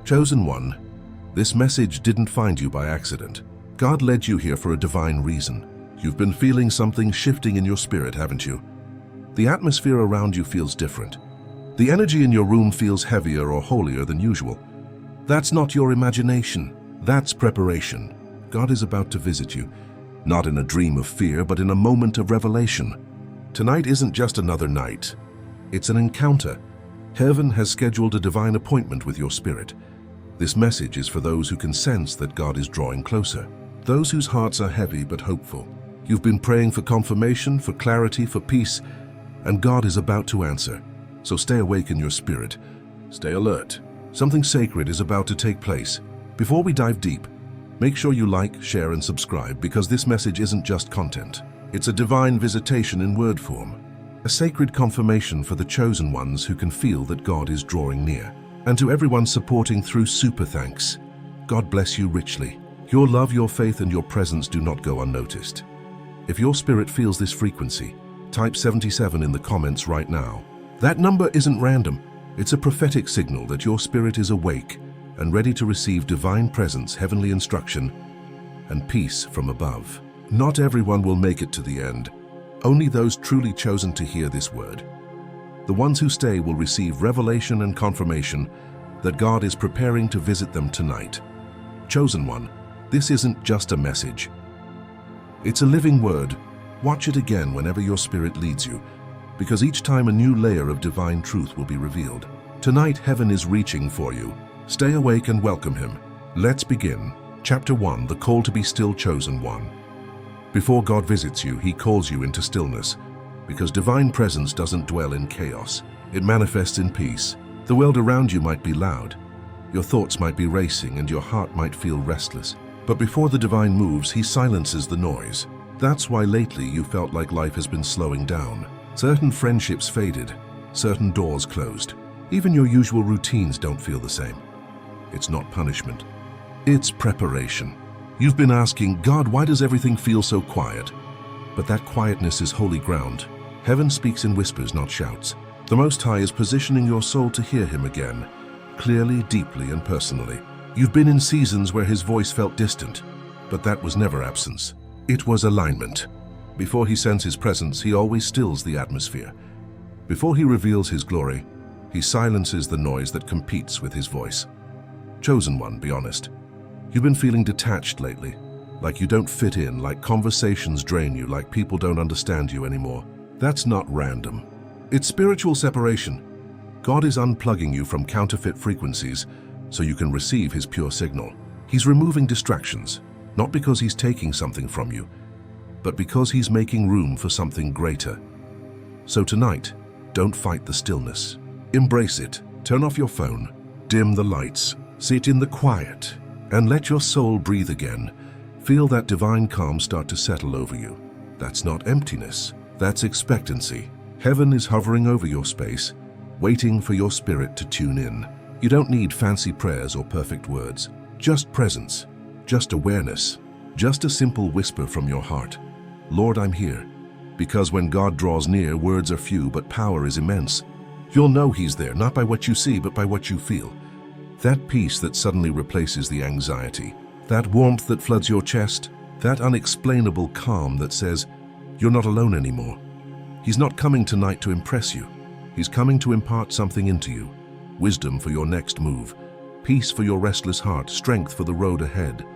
Chosen One, this message didn't find you by accident. God led you here for a divine reason. You've been feeling something shifting in your spirit, haven't you? The atmosphere around you feels different. The energy in your room feels heavier or holier than usual. That's not your imagination. That's preparation. God is about to visit you, not in a dream of fear, but in a moment of revelation. Tonight isn't just another night. It's an encounter. Heaven has scheduled a divine appointment with your spirit. This message is for those who can sense that God is drawing closer, those whose hearts are heavy but hopeful. You've been praying for confirmation, for clarity, for peace, and God is about to answer. So stay awake in your spirit. Stay alert. Something sacred is about to take place. Before we dive deep, make sure you like, share, and subscribe, because this message isn't just content. It's a divine visitation in word form, a sacred confirmation for the chosen ones who can feel that God is drawing near. And to everyone supporting through super thanks, God bless you richly. Your love, your faith, and your presence do not go unnoticed. If your spirit feels this frequency, type 77 in the comments right now. That number isn't random. It's a prophetic signal that your spirit is awake and ready to receive divine presence, heavenly instruction, and peace from above. Not everyone will make it to the end. Only those truly chosen to hear this word. The ones who stay will receive revelation and confirmation that God is preparing to visit them tonight. Chosen One, this isn't just a message. It's a living word. Watch it again whenever your spirit leads you, because each time a new layer of divine truth will be revealed. Tonight, heaven is reaching for you. Stay awake and welcome him. Let's begin. Chapter 1, the call to be still, chosen one. Before God visits you, he calls you into stillness, because divine presence doesn't dwell in chaos. It manifests in peace. The world around you might be loud. Your thoughts might be racing and your heart might feel restless. But before the divine moves, he silences the noise. That's why lately you felt like life has been slowing down. Certain friendships faded, certain doors closed. Even your usual routines don't feel the same. It's not punishment. It's preparation. You've been asking, God, why does everything feel so quiet? But that quietness is holy ground. Heaven speaks in whispers, not shouts. The Most High is positioning your soul to hear him again, clearly, deeply, and personally. You've been in seasons where his voice felt distant, but that was never absence. It was alignment. Before he sends his presence, he always stills the atmosphere. Before he reveals his glory, he silences the noise that competes with his voice. Chosen One, be honest. You've been feeling detached lately, like you don't fit in, like conversations drain you, like people don't understand you anymore. That's not random. It's spiritual separation. God is unplugging you from counterfeit frequencies so you can receive his pure signal. He's removing distractions, not because he's taking something from you, but because he's making room for something greater. So tonight, don't fight the stillness. Embrace it. Turn off your phone, dim the lights, sit in the quiet, and let your soul breathe again. Feel that divine calm start to settle over you. That's not emptiness, that's expectancy. Heaven is hovering over your space, waiting for your spirit to tune in. You don't need fancy prayers or perfect words, just presence, just awareness, just a simple whisper from your heart. Lord, I'm here. Because when God draws near, words are few, but power is immense. You'll know he's there, not by what you see, but by what you feel. That peace that suddenly replaces the anxiety, that warmth that floods your chest, that unexplainable calm that says, you're not alone anymore. He's not coming tonight to impress you. He's coming to impart something into you. Wisdom for your next move, peace for your restless heart, strength for the road ahead.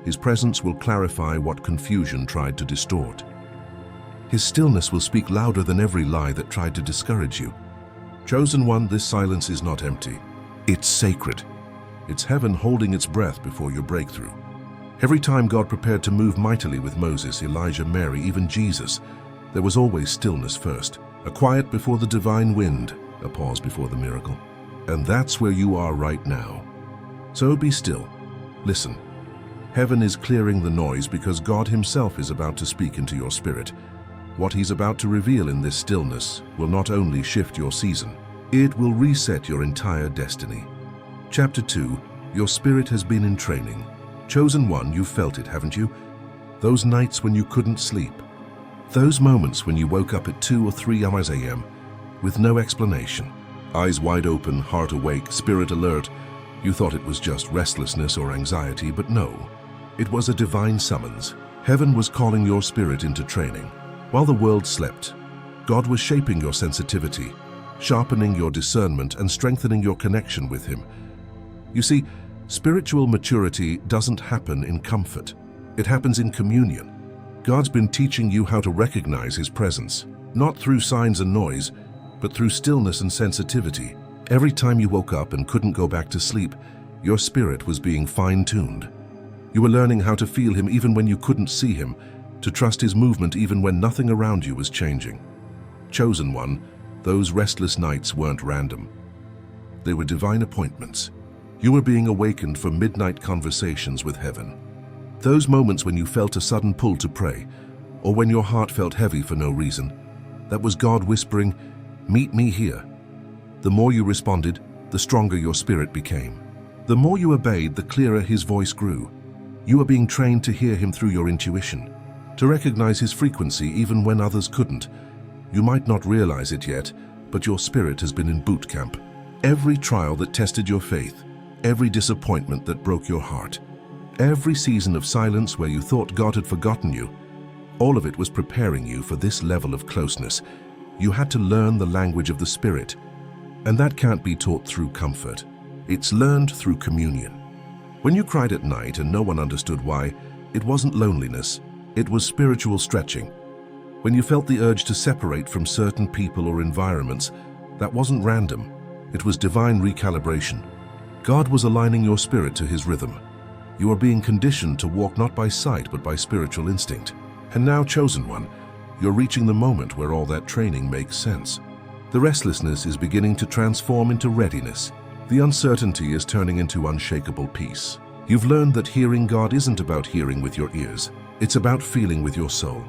His presence will clarify what confusion tried to distort. His stillness will speak louder than every lie that tried to discourage you. Chosen One, this silence is not empty. It's sacred. It's heaven holding its breath before your breakthrough. Every time God prepared to move mightily with Moses, Elijah, Mary, even Jesus, there was always stillness first. A quiet before the divine wind, a pause before the miracle. And that's where you are right now. So be still. Listen. Heaven is clearing the noise because God himself is about to speak into your spirit. What he's about to reveal in this stillness will not only shift your season, it will reset your entire destiny. Chapter 2, your spirit has been in training. Chosen One, you've felt it, haven't you? Those nights when you couldn't sleep. Those moments when you woke up at 2 or 3 a.m. with no explanation. Eyes wide open, heart awake, spirit alert. You thought it was just restlessness or anxiety, but no. It was a divine summons. Heaven was calling your spirit into training. While the world slept, God was shaping your sensitivity, sharpening your discernment, and strengthening your connection with Him. You see, spiritual maturity doesn't happen in comfort. It happens in communion. God's been teaching you how to recognize His presence, not through signs and noise, but through stillness and sensitivity. Every time you woke up and couldn't go back to sleep, your spirit was being fine-tuned. You were learning how to feel Him even when you couldn't see Him, to trust His movement even when nothing around you was changing. Chosen One, those restless nights weren't random. They were divine appointments. You were being awakened for midnight conversations with heaven. Those moments when you felt a sudden pull to pray, or when your heart felt heavy for no reason, that was God whispering, "Meet me here." The more you responded, the stronger your spirit became. The more you obeyed, the clearer His voice grew. You were being trained to hear Him through your intuition, to recognize His frequency even when others couldn't. You might not realize it yet, but your spirit has been in boot camp. Every trial that tested your faith, every disappointment that broke your heart, every season of silence where you thought God had forgotten you, all of it was preparing you for this level of closeness. You had to learn the language of the Spirit, and that can't be taught through comfort. It's learned through communion. When you cried at night and no one understood why, it wasn't loneliness, it was spiritual stretching. When you felt the urge to separate from certain people or environments, that wasn't random, it was divine recalibration. God was aligning your spirit to His rhythm. You are being conditioned to walk not by sight but by spiritual instinct. And now, Chosen One, you're reaching the moment where all that training makes sense. The restlessness is beginning to transform into readiness. The uncertainty is turning into unshakable peace. You've learned that hearing God isn't about hearing with your ears. It's about feeling with your soul.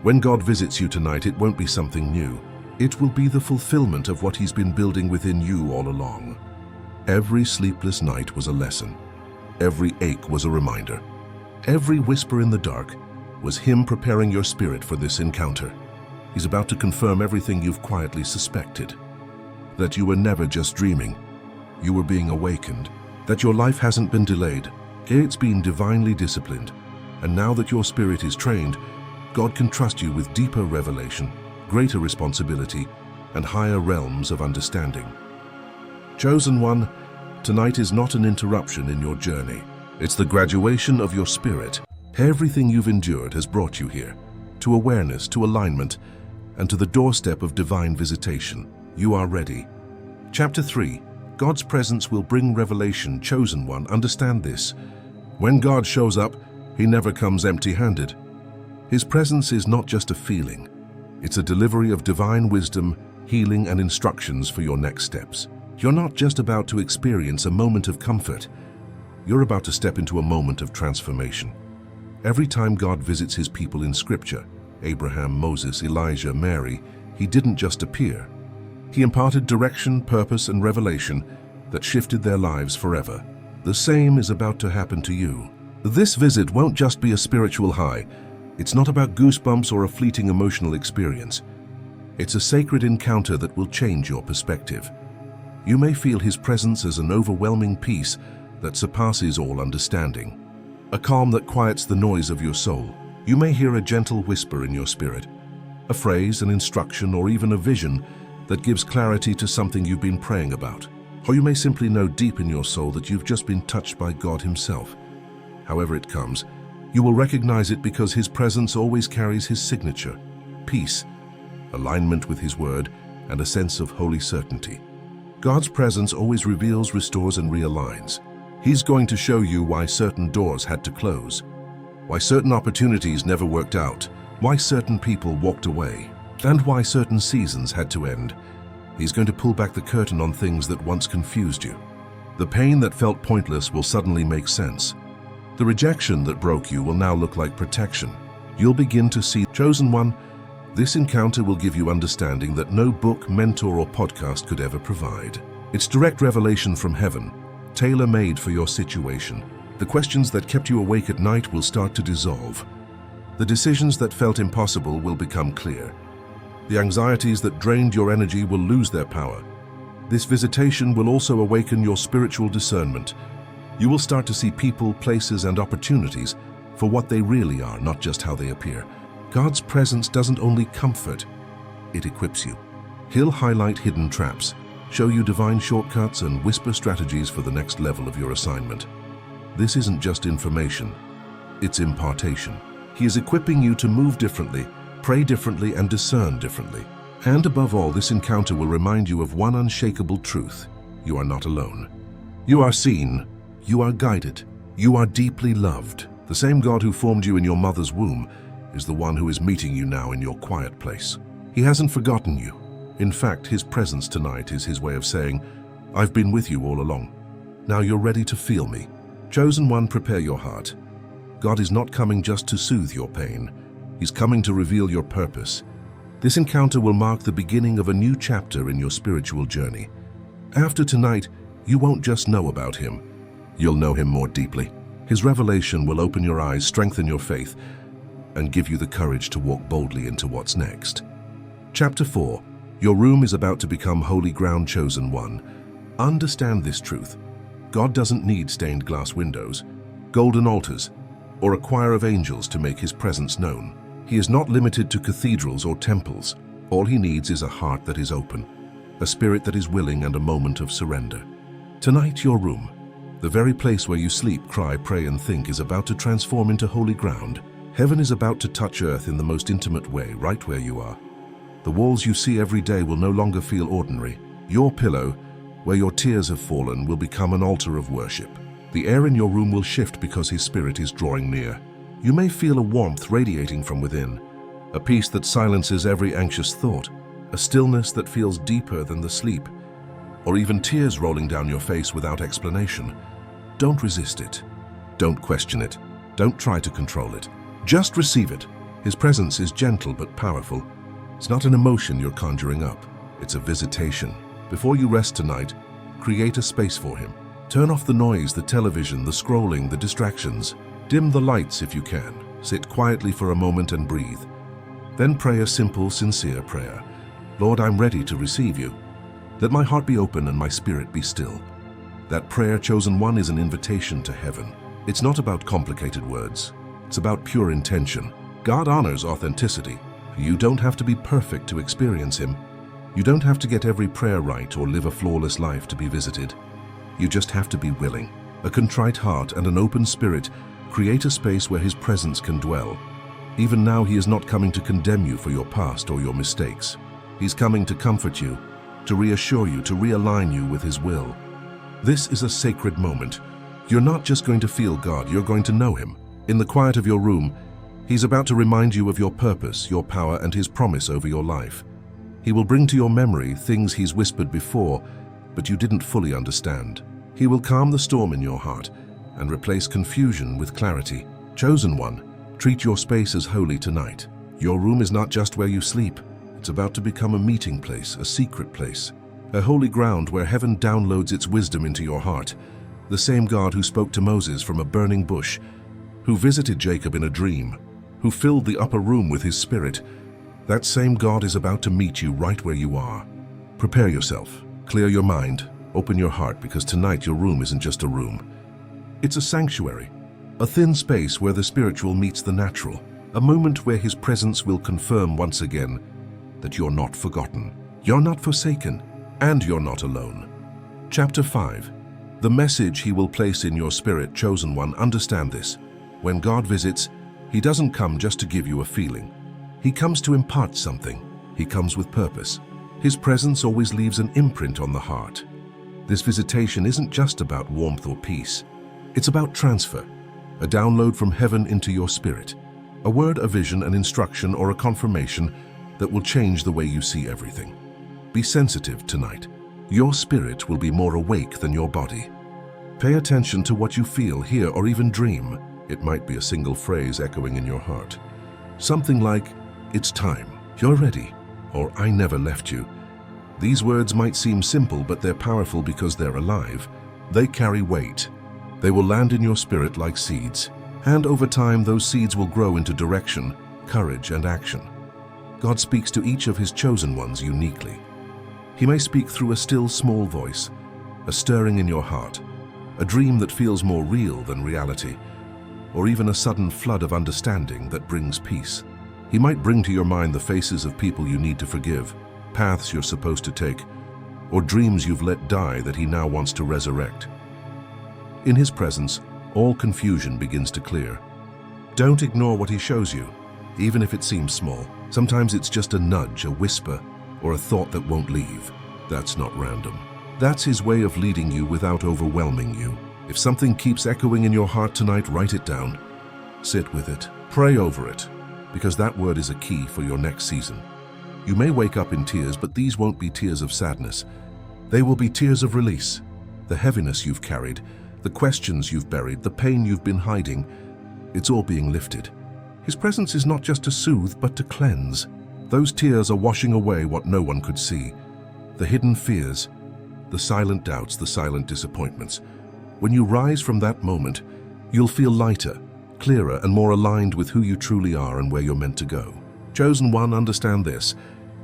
When God visits you tonight, it won't be something new. It will be the fulfillment of what He's been building within you all along. Every sleepless night was a lesson. Every ache was a reminder. Every whisper in the dark was Him preparing your spirit for this encounter. He's about to confirm everything you've quietly suspected. That you were never just dreaming. You were being awakened. That your life hasn't been delayed. It's been divinely disciplined. And now that your spirit is trained, God can trust you with deeper revelation, greater responsibility, and higher realms of understanding. Chosen One, tonight is not an interruption in your journey. It's the graduation of your spirit. Everything you've endured has brought you here, to awareness, to alignment, and to the doorstep of divine visitation. You are ready. Chapter 3. God's presence will bring revelation. Chosen One, understand this. When God shows up, He never comes empty-handed. His presence is not just a feeling. It's a delivery of divine wisdom, healing, and instructions for your next steps. You're not just about to experience a moment of comfort. You're about to step into a moment of transformation. Every time God visits His people in Scripture, Abraham, Moses, Elijah, Mary, He didn't just appear. He imparted direction, purpose, and revelation that shifted their lives forever. The same is about to happen to you. This visit won't just be a spiritual high. It's not about goosebumps or a fleeting emotional experience. It's a sacred encounter that will change your perspective. You may feel His presence as an overwhelming peace that surpasses all understanding, a calm that quiets the noise of your soul. You may hear a gentle whisper in your spirit, a phrase, an instruction, or even a vision that gives clarity to something you've been praying about. Or you may simply know deep in your soul that you've just been touched by God Himself. However it comes, you will recognize it because His presence always carries His signature: peace, alignment with His word, and a sense of holy certainty. God's presence always reveals, restores, and realigns. He's going to show you why certain doors had to close, why certain opportunities never worked out, why certain people walked away, and why certain seasons had to end. He's going to pull back the curtain on things that once confused you. The pain that felt pointless will suddenly make sense. The rejection that broke you will now look like protection. You'll begin to see. Chosen One, this encounter will give you understanding that no book, mentor, or podcast could ever provide. It's direct revelation from heaven, tailor-made for your situation. The questions that kept you awake at night will start to dissolve. The decisions that felt impossible will become clear. The anxieties that drained your energy will lose their power. This visitation will also awaken your spiritual discernment. You will start to see people, places, and opportunities for what they really are, not just how they appear. God's presence doesn't only comfort, it equips you. He'll highlight hidden traps, show you divine shortcuts, and whisper strategies for the next level of your assignment. This isn't just information, it's impartation. He is equipping you to move differently, pray differently, and discern differently. And above all, this encounter will remind you of one unshakable truth: you are not alone. You are seen, you are guided, you are deeply loved. The same God who formed you in your mother's womb is the one who is meeting you now in your quiet place. He hasn't forgotten you. In fact, his presence tonight is his way of saying, I've been with you all along. Now you're ready to feel me. Chosen one, prepare your heart. God is not coming just to soothe your pain. He's coming to reveal your purpose. This encounter will mark the beginning of a new chapter in your spiritual journey. After tonight, you won't just know about him. You'll know him more deeply. His revelation will open your eyes, strengthen your faith, and give you the courage to walk boldly into what's next. Chapter 4. Your room is about to become holy ground, chosen one. Understand this truth. God doesn't need stained glass windows, golden altars, or a choir of angels to make his presence known. He is not limited to cathedrals or temples. All he needs is a heart that is open, a spirit that is willing, and a moment of surrender. Tonight, your room, the very place where you sleep, cry, pray, and think, is about to transform into holy ground. Heaven is about to touch earth in the most intimate way, right where you are. The walls you see every day will no longer feel ordinary. Your pillow, where your tears have fallen, will become an altar of worship. The air in your room will shift because his spirit is drawing near. You may feel a warmth radiating from within, a peace that silences every anxious thought, a stillness that feels deeper than the sleep, or even tears rolling down your face without explanation. Don't resist it. Don't question it. Don't try to control it. Just receive it. His presence is gentle but powerful. It's not an emotion you're conjuring up. It's a visitation. Before you rest tonight, create a space for him. Turn off the noise, the television, the scrolling, the distractions. Dim the lights if you can. Sit quietly for a moment and breathe. Then pray a simple, sincere prayer. Lord, I'm ready to receive you. Let my heart be open and my spirit be still. That prayer, chosen one, is an invitation to heaven. It's not about complicated words. It's about pure intention. God honors authenticity. You don't have to be perfect to experience him. You don't have to get every prayer right or live a flawless life to be visited. You just have to be willing. A contrite heart and an open spirit create a space where his presence can dwell. Even now, he is not coming to condemn you for your past or your mistakes. He's coming to comfort you, to reassure you, to realign you with his will. This is a sacred moment. You're not just going to feel God, you're going to know him. In the quiet of your room, he's about to remind you of your purpose, your power, and his promise over your life. He will bring to your memory things he's whispered before, but you didn't fully understand. He will calm the storm in your heart and replace confusion with clarity. Chosen one, treat your space as holy tonight. Your room is not just where you sleep. It's about to become a meeting place, a secret place, a holy ground where heaven downloads its wisdom into your heart. The same God who spoke to Moses from a burning bush, who visited Jacob in a dream, who filled the upper room with his spirit, that same God is about to meet you right where you are. Prepare yourself, clear your mind, open your heart, because tonight your room isn't just a room. It's a sanctuary, a thin space where the spiritual meets the natural, a moment where his presence will confirm once again that you're not forgotten, you're not forsaken, and you're not alone. Chapter 5. The message he will place in your spirit, chosen one. Understand this. When God visits, he doesn't come just to give you a feeling. He comes to impart something. He comes with purpose. His presence always leaves an imprint on the heart. This visitation isn't just about warmth or peace. It's about transfer, a download from heaven into your spirit, a word, a vision, an instruction, or a confirmation that will change the way you see everything. Be sensitive tonight. Your spirit will be more awake than your body. Pay attention to what you feel, hear, or even dream. It might be a single phrase echoing in your heart. Something like, "It's time," "You're ready," or "I never left you." These words might seem simple, but they're powerful because they're alive. They carry weight. They will land in your spirit like seeds. And over time, those seeds will grow into direction, courage, and action. God speaks to each of his chosen ones uniquely. He may speak through a still small voice, a stirring in your heart, a dream that feels more real than reality, or even a sudden flood of understanding that brings peace. He might bring to your mind the faces of people you need to forgive, paths you're supposed to take, or dreams you've let die that he now wants to resurrect. In his presence, all confusion begins to clear. Don't ignore what he shows you, even if it seems small. Sometimes it's just a nudge, a whisper, or a thought that won't leave. That's not random. That's his way of leading you without overwhelming you. If something keeps echoing in your heart tonight, write it down. Sit with it. Pray over it, because that word is a key for your next season. You may wake up in tears, but these won't be tears of sadness. They will be tears of release. The heaviness you've carried, the questions you've buried, the pain you've been hiding, it's all being lifted. His presence is not just to soothe, but to cleanse. Those tears are washing away what no one could see. The hidden fears, the silent doubts, the silent disappointments. When you rise from that moment, you'll feel lighter, clearer, and more aligned with who you truly are and where you're meant to go. Chosen One, understand this.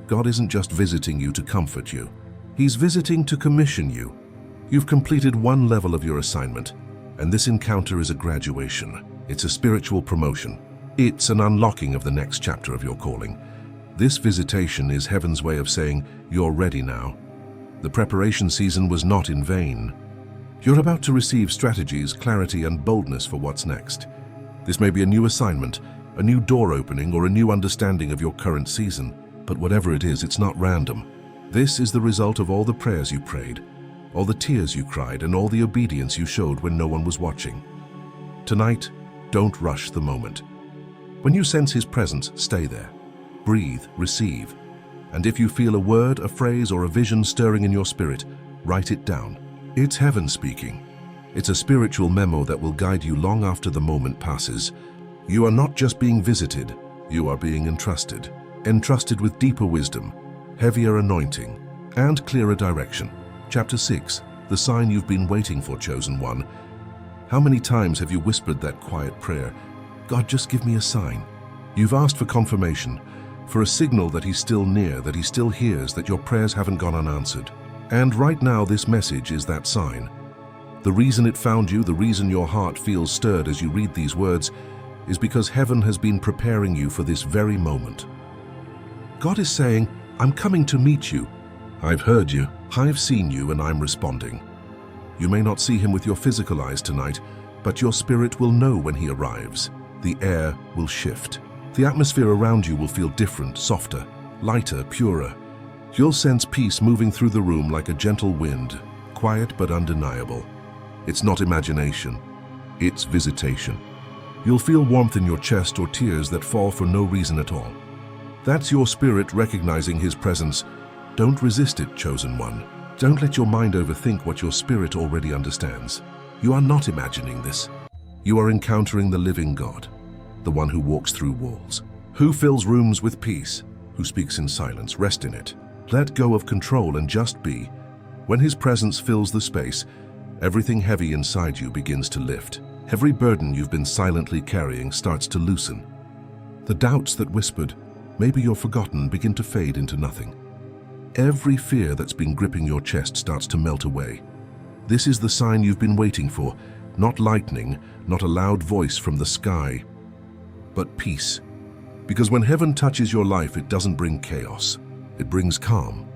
God isn't just visiting you to comfort you. He's visiting to commission you. You've completed one level of your assignment, and this encounter is a graduation. It's a spiritual promotion. It's an unlocking of the next chapter of your calling. This visitation is heaven's way of saying, you're ready now. The preparation season was not in vain. You're about to receive strategies, clarity, and boldness for what's next. This may be a new assignment, a new door opening, or a new understanding of your current season. But whatever it is, it's not random. This is the result of all the prayers you prayed, all the tears you cried, and all the obedience you showed when no one was watching. Tonight, don't rush the moment. When you sense his presence, stay there. Breathe, receive. And if you feel a word, a phrase, or a vision stirring in your spirit, write it down. It's heaven speaking. It's a spiritual memo that will guide you long after the moment passes. You are not just being visited, you are being entrusted. Entrusted with deeper wisdom, heavier anointing, and clearer direction. Chapter 6, the sign you've been waiting for, Chosen One. How many times have you whispered that quiet prayer, God, just give me a sign? You've asked for confirmation, for a signal that he's still near, that he still hears, that your prayers haven't gone unanswered. And right now, this message is that sign. The reason it found you, the reason your heart feels stirred as you read these words, is because heaven has been preparing you for this very moment. God is saying, I'm coming to meet you. I've heard you, I've seen you, and I'm responding. You may not see him with your physical eyes tonight, but your spirit will know when he arrives. The air will shift. The atmosphere around you will feel different, softer, lighter, purer. You'll sense peace moving through the room like a gentle wind, quiet but undeniable. It's not imagination, it's visitation. You'll feel warmth in your chest or tears that fall for no reason at all. That's your spirit recognizing his presence. Don't resist it, Chosen One. Don't let your mind overthink what your spirit already understands. You are not imagining this. You are encountering the living God, the one who walks through walls, who fills rooms with peace, who speaks in silence. Rest in it. Let go of control and just be. When his presence fills the space, everything heavy inside you begins to lift. Every burden you've been silently carrying starts to loosen. The doubts that whispered, maybe you're forgotten, begin to fade into nothing. Every fear that's been gripping your chest starts to melt away. This is the sign you've been waiting for, not lightning, not a loud voice from the sky, but peace. Because when heaven touches your life, it doesn't bring chaos, it brings calm.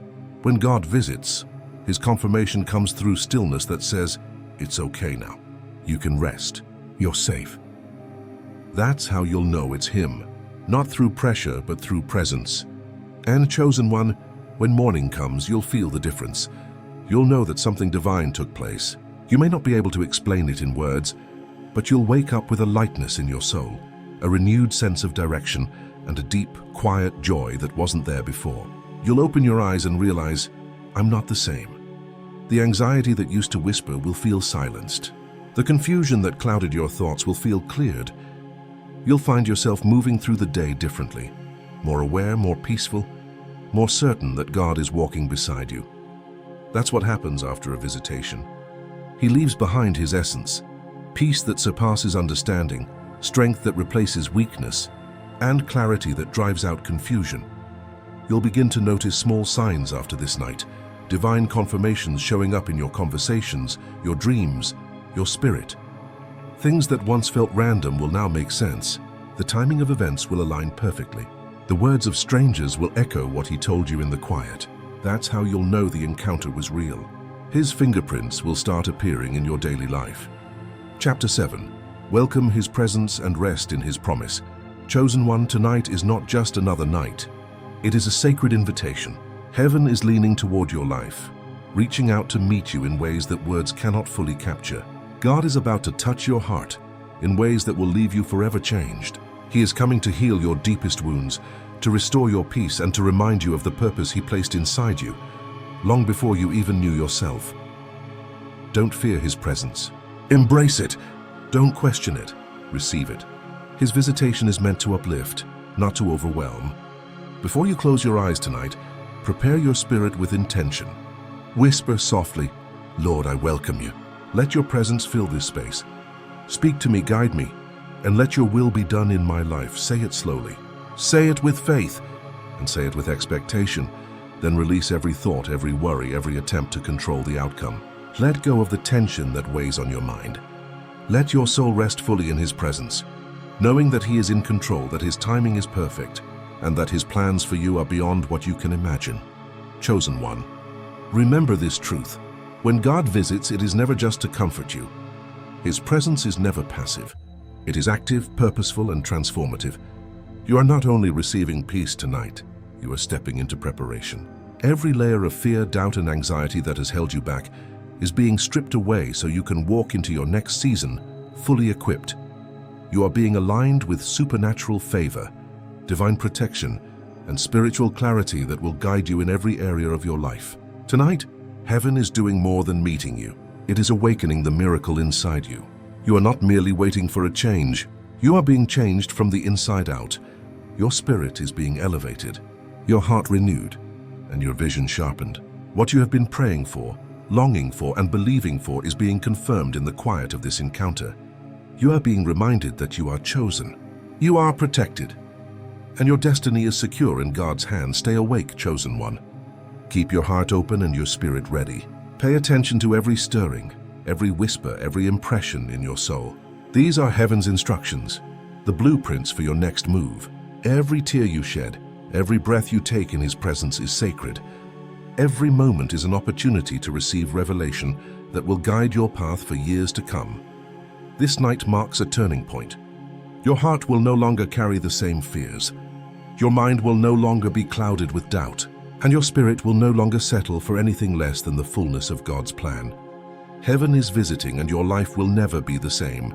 When God visits, his confirmation comes through stillness that says, it's okay now. You can rest. You're safe. That's how you'll know it's him. Not through pressure, but through presence. And Chosen One, when morning comes, you'll feel the difference. You'll know that something divine took place. You may not be able to explain it in words, but you'll wake up with a lightness in your soul, a renewed sense of direction, and a deep, quiet joy that wasn't there before. You'll open your eyes and realize, I'm not the same. The anxiety that used to whisper will feel silenced. The confusion that clouded your thoughts will feel cleared. You'll find yourself moving through the day differently, more aware, more peaceful, more certain that God is walking beside you. That's what happens after a visitation. He leaves behind his essence, peace that surpasses understanding, strength that replaces weakness, and clarity that drives out confusion. You'll begin to notice small signs after this night, divine confirmations showing up in your conversations, your dreams, your spirit. Things that once felt random will now make sense. The timing of events will align perfectly. The words of strangers will echo what he told you in the quiet. That's how you'll know the encounter was real. His fingerprints will start appearing in your daily life. Chapter 7. Welcome his presence and rest in his promise. Chosen One, tonight is not just another night. It is a sacred invitation. Heaven is leaning toward your life, reaching out to meet you in ways that words cannot fully capture. God is about to touch your heart in ways that will leave you forever changed. He is coming to heal your deepest wounds, to restore your peace, and to remind you of the purpose he placed inside you, long before you even knew yourself. Don't fear his presence. Embrace it. Don't question it. Receive it. His visitation is meant to uplift, not to overwhelm. Before you close your eyes tonight, prepare your spirit with intention. Whisper softly, "Lord, I welcome you." Let your presence fill this space. Speak to me, guide me, and let your will be done in my life. Say it slowly. Say it with faith, and say it with expectation. Then release every thought, every worry, every attempt to control the outcome. Let go of the tension that weighs on your mind. Let your soul rest fully in his presence, knowing that he is in control, that his timing is perfect, and that his plans for you are beyond what you can imagine. Chosen One, remember this truth. When God visits, it is never just to comfort you. His presence is never passive. It is active, purposeful, and transformative. You are not only receiving peace tonight, you are stepping into preparation. Every layer of fear, doubt, and anxiety that has held you back is being stripped away so you can walk into your next season fully equipped. You are being aligned with supernatural favor, divine protection, and spiritual clarity that will guide you in every area of your life. Tonight, heaven is doing more than meeting you. It is awakening the miracle inside you. You are not merely waiting for a change. You are being changed from the inside out. Your spirit is being elevated, your heart renewed, and your vision sharpened. What you have been praying for, longing for, and believing for is being confirmed in the quiet of this encounter. You are being reminded that you are chosen. You are protected, and your destiny is secure in God's hands. Stay awake, Chosen One. Keep your heart open and your spirit ready. Pay attention to every stirring, every whisper, every impression in your soul. These are heaven's instructions, the blueprints for your next move. Every tear you shed, every breath you take in his presence is sacred. Every moment is an opportunity to receive revelation that will guide your path for years to come. This night marks a turning point. Your heart will no longer carry the same fears. Your mind will no longer be clouded with doubt, and your spirit will no longer settle for anything less than the fullness of God's plan. Heaven is visiting, and your life will never be the same.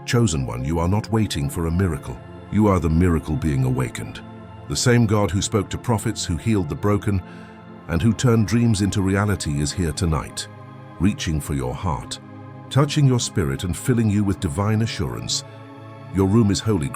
Chosen One, you are not waiting for a miracle. You are the miracle being awakened. The same God who spoke to prophets, who healed the broken, and who turned dreams into reality is here tonight, reaching for your heart, touching your spirit and filling you with divine assurance. Your room is holy.